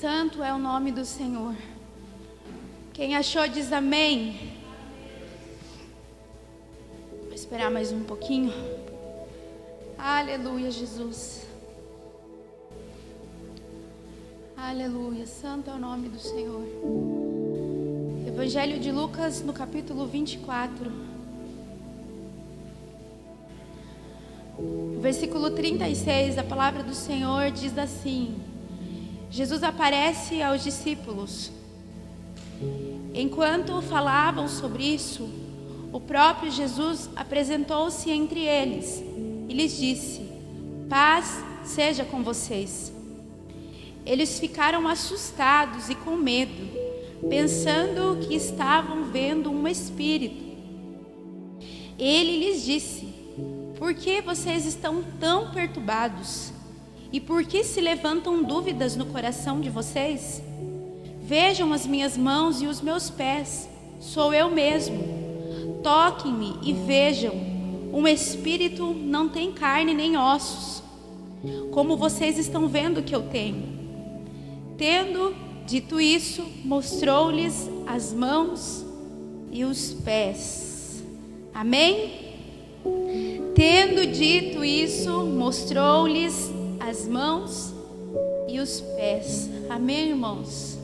Santo é o nome do Senhor. Quem achou diz amém. Vou esperar mais um pouquinho. Aleluia, Jesus. Aleluia, santo é o nome do Senhor. Evangelho de Lucas, no capítulo 24. Versículo 36, a palavra do Senhor diz assim: Jesus aparece aos discípulos. Enquanto falavam sobre isso, o próprio Jesus apresentou-se entre eles e lhes disse: paz seja com vocês. Eles ficaram assustados e com medo, pensando que estavam vendo um espírito. Ele lhes disse: por que vocês estão tão perturbados? E por que se levantam dúvidas no coração de vocês? Vejam as minhas mãos e os meus pés, sou eu mesmo. Toquem-me e vejam, um espírito não tem carne nem ossos, como vocês estão vendo que eu tenho. Tendo dito isso, mostrou-lhes as mãos e os pés. Amém? Tendo dito isso, mostrou-lhes as mãos e os pés. Amém, irmãos?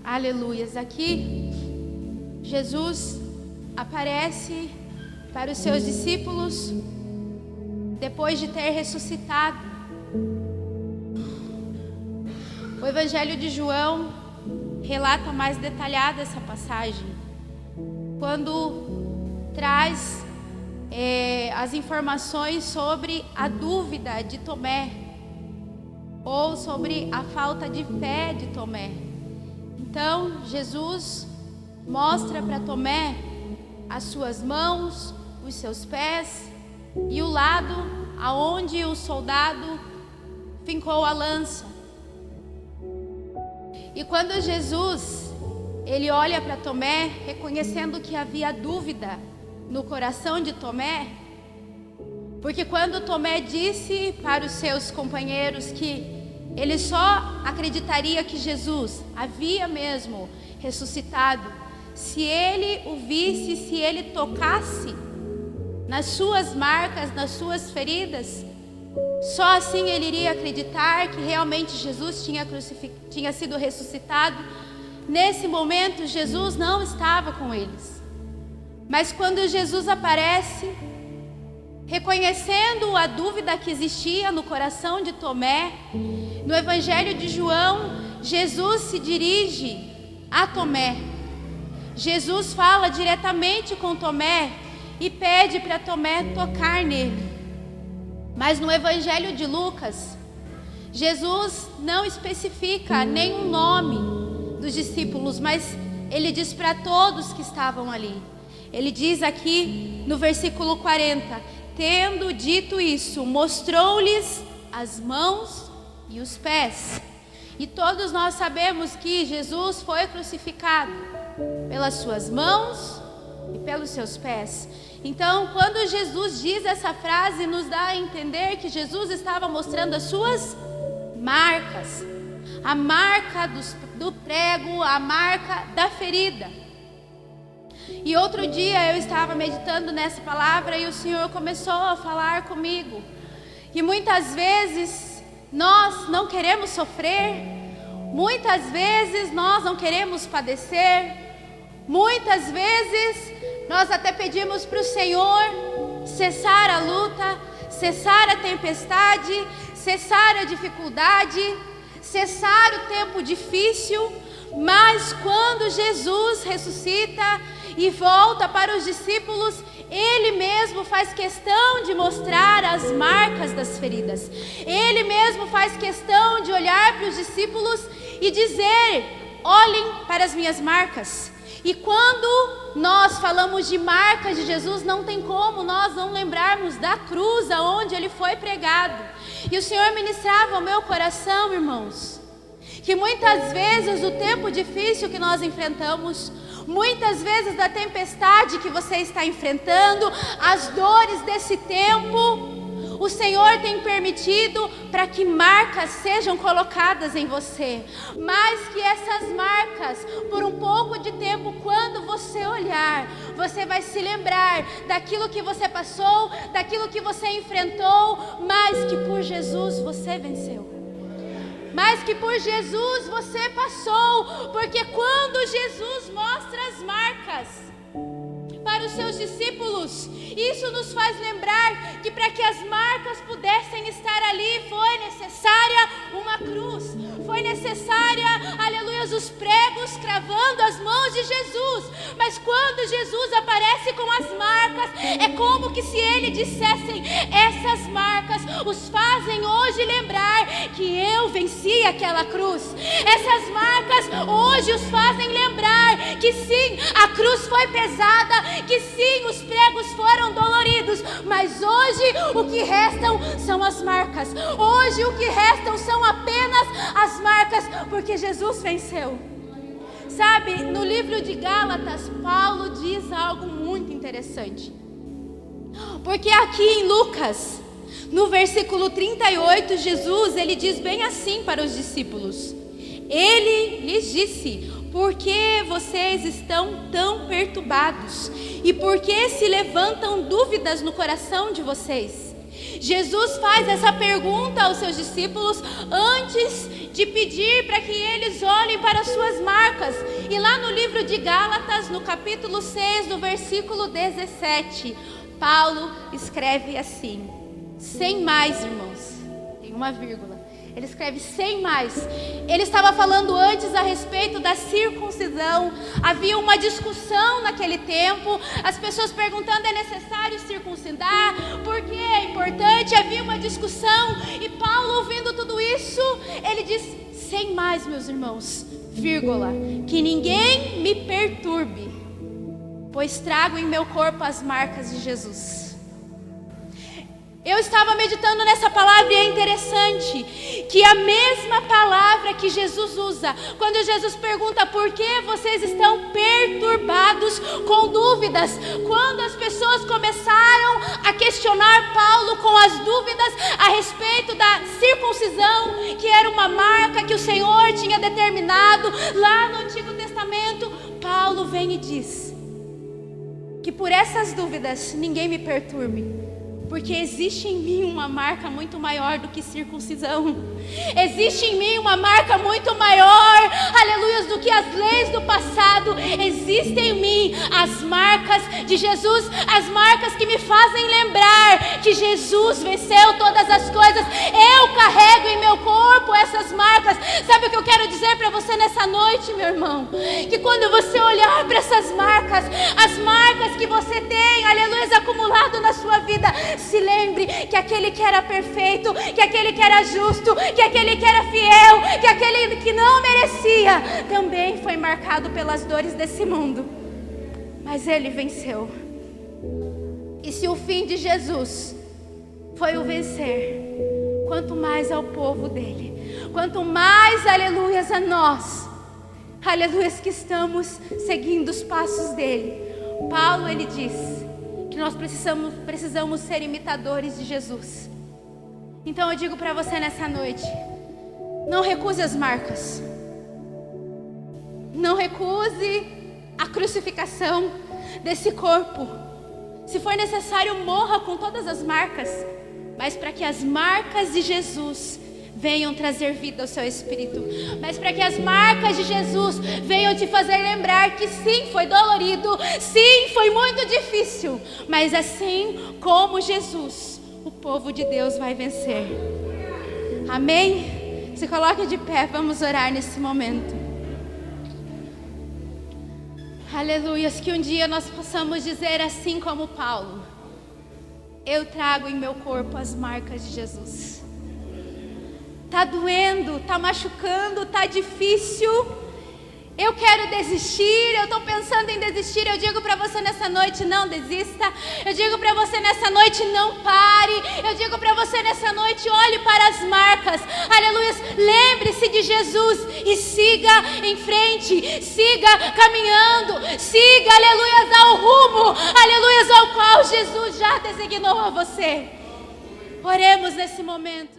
Aleluias. Aqui, Jesus aparece para os seus discípulos depois de ter ressuscitado. O Evangelho de João relata mais detalhada essa passagem, quando traz as informações sobre a dúvida de Tomé, ou sobre a falta de fé de Tomé. Então, Jesus mostra para Tomé as suas mãos, os seus pés e o lado aonde o soldado fincou a lança. E quando Jesus, ele olha para Tomé, reconhecendo que havia dúvida no coração de Tomé, porque quando Tomé disse para os seus companheiros que ele só acreditaria que Jesus havia mesmo ressuscitado se ele o visse, se ele tocasse nas suas marcas, nas suas feridas, só assim ele iria acreditar que realmente Jesus tinha sido ressuscitado. Nesse momento, Jesus não estava com eles. Mas quando Jesus aparece, reconhecendo a dúvida que existia no coração de Tomé, no Evangelho de João, Jesus se dirige a Tomé. Jesus fala diretamente com Tomé e pede para Tomé tocar nele. Mas no Evangelho de Lucas, Jesus não especifica nenhum nome dos discípulos, mas ele diz para todos que estavam ali. Ele diz aqui no versículo 40, tendo dito isso, mostrou-lhes as mãos e os pés. E todos nós sabemos que Jesus foi crucificado pelas suas mãos e pelos seus pés. Então, quando Jesus diz essa frase, nos dá a entender que Jesus estava mostrando as suas marcas. A marca do prego, a marca da ferida. E outro dia eu estava meditando nessa palavra e o Senhor começou a falar comigo. Que muitas vezes nós não queremos sofrer, muitas vezes nós não queremos padecer, muitas vezes nós até pedimos para o Senhor cessar a luta, cessar a tempestade, cessar a dificuldade, cessar o tempo difícil. Mas quando Jesus ressuscita e volta para os discípulos, Ele mesmo faz questão de mostrar as marcas das feridas. Ele mesmo faz questão de olhar para os discípulos e dizer: olhem para as minhas marcas. E quando nós falamos de marcas de Jesus, não tem como nós não lembrarmos da cruz aonde Ele foi pregado. E o Senhor ministrava ao meu coração, irmãos, que muitas vezes o tempo difícil que nós enfrentamos, muitas vezes da tempestade que você está enfrentando, as dores desse tempo, O Senhor tem permitido para que marcas sejam colocadas em você, mas que essas marcas, por um pouco de tempo, quando você olhar, você vai se lembrar daquilo que você passou, daquilo que você enfrentou, mas que por Jesus você venceu. Mas que por Jesus você passou, porque quando Jesus mostra as marcas para os seus discípulos, isso nos faz lembrar que para que as marcas pudessem estar ali, foi necessária uma cruz, foi necessária, aleluia, os pregos cravando as mãos de Jesus. Mas quando Jesus aparece com as marcas, é como que se ele dissessem: essas marcas os fazem hoje lembrar que eu venci aquela cruz. Essas marcas hoje os fazem lembrar que sim, a cruz foi pesada, que sim, os pregos foram doloridos, mas hoje o que restam são as marcas. Hoje o que restam são apenas as marcas, porque Jesus venceu. Sabe, no livro de Gálatas, Paulo diz algo muito interessante. Porque aqui em Lucas, no versículo 38, Jesus, ele diz bem assim para os discípulos. Ele lhes disse: por que vocês estão tão perturbados? E por que se levantam dúvidas no coração de vocês? Jesus faz essa pergunta aos seus discípulos antes de pedir para que eles olhem para as suas marcas. E lá no livro de Gálatas, no capítulo 6, no versículo 17, Paulo escreve assim: sem mais, irmãos, tem uma vírgula. Ele escreve sem mais. Ele estava falando antes a respeito da circuncisão. Havia uma discussão naquele tempo. As pessoas perguntando: é necessário circuncidar? Por que é importante? Havia uma discussão. E Paulo, ouvindo tudo isso, ele diz: sem mais, meus irmãos, vírgula, que ninguém me perturbe, pois trago em meu corpo as marcas de Jesus. Eu estava meditando nessa palavra e é interessante que a mesma palavra que Jesus usa quando Jesus pergunta: por que vocês estão perturbados com dúvidas? Quando as pessoas começaram a questionar Paulo com as dúvidas a respeito da circuncisão, que era uma marca que o Senhor tinha determinado lá no Antigo Testamento, Paulo vem e diz que por essas dúvidas ninguém me perturbe, porque existe em mim uma marca muito maior do que circuncisão. Existe em mim uma marca muito maior, aleluia, do que as leis do passado. Existem em mim as marcas de Jesus, as marcas que me fazem lembrar que Jesus venceu todas as coisas. Eu carrego em meu corpo essas marcas. Sabe o que eu quero dizer para você nessa noite, meu irmão? Que quando você olhar para essas marcas, as marcas que você tem, aleluia, acumulado na sua vida, se lembre que aquele que era perfeito, que aquele que era justo, que aquele que era fiel, que aquele que não merecia, também foi marcado pelas dores desse mundo, mas ele venceu. E se o fim de Jesus foi o vencer, quanto mais ao povo dele, quanto mais, aleluias, a nós, aleluias, que estamos seguindo os passos dele. Paulo, ele diz que nós precisamos ser imitadores de Jesus. Então eu digo para você nessa noite: não recuse as marcas, não recuse a crucificação desse corpo. Se for necessário, morra com todas as marcas, mas para que as marcas de Jesus venham trazer vida ao seu espírito, mas para que as marcas de Jesus venham te fazer lembrar que sim, foi dolorido, sim, foi muito difícil, mas assim como Jesus, o povo de Deus vai vencer. Amém? Se coloque de pé, vamos orar nesse momento. Aleluias, que um dia nós possamos dizer assim como Paulo: eu trago em meu corpo as marcas de Jesus. Tá doendo, tá machucando, tá difícil. Eu quero desistir, eu estou pensando em desistir. Eu digo para você nessa noite: não desista. Eu digo para você nessa noite: não pare. Eu digo para você nessa noite: olhe para as marcas. Aleluia. Lembre-se de Jesus e siga em frente. Siga caminhando. Siga, aleluia, ao rumo, aleluia, ao qual Jesus já designou a você. Oremos nesse momento.